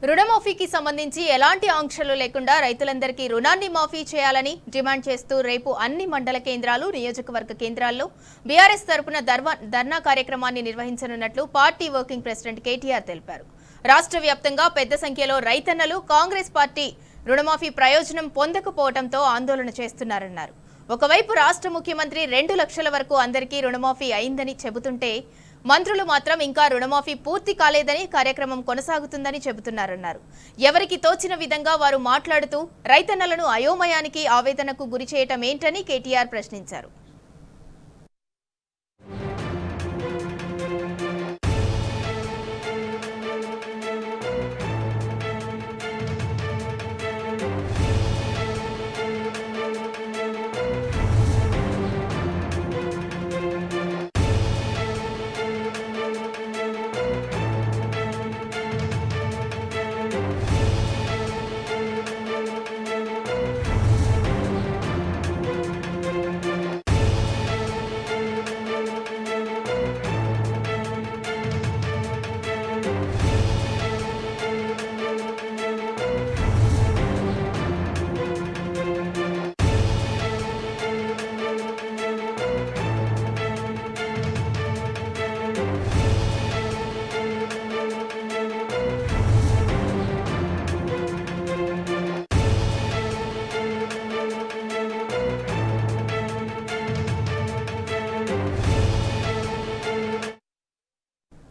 రుణమాఫీకి సంబంధించి ఎలాంటి ఆంక్షలు లేకుండా రైతులందరికీ రుణాన్ని మాఫీ చేయాలని డిమాండ్ చేస్తూ రేపు అన్ని మండల కేంద్రాలు, నియోజకవర్గ కేంద్రాల్లో బీఆర్ఎస్ తరపున ధర్నా కార్యక్రమాన్ని నిర్వహించనున్నట్లు పార్టీ వర్కింగ్ ప్రెసిడెంట్ కేటీఆర్ తెలిపారు. రాష్ట్ర వ్యాప్తంగా పెద్ద సంఖ్యలో రైతన్నలు కాంగ్రెస్ పార్టీ రుణమాఫీ ప్రయోజనం పొందకపోవడంతో ఆందోళన చేస్తున్నారన్నారు. ఒకవైపు రాష్ట్ర ముఖ్యమంత్రి 2 లక్షల వరకు అందరికీ రుణమాఫీ అయిందని చెబుతుంటే మంత్రులు మాత్రం ఇంకా రుణమాఫీ పూర్తి కాలేదని, కార్యక్రమం కొనసాగుతుందని చెబుతున్నారన్నారు. ఎవరికి తోచిన విధంగా వారు మాట్లాడుతూ రైతన్నలను అయోమయానికి, ఆవేదనకు గురి చేయటం ఏంటని కేటీఆర్ ప్రశ్నించారు.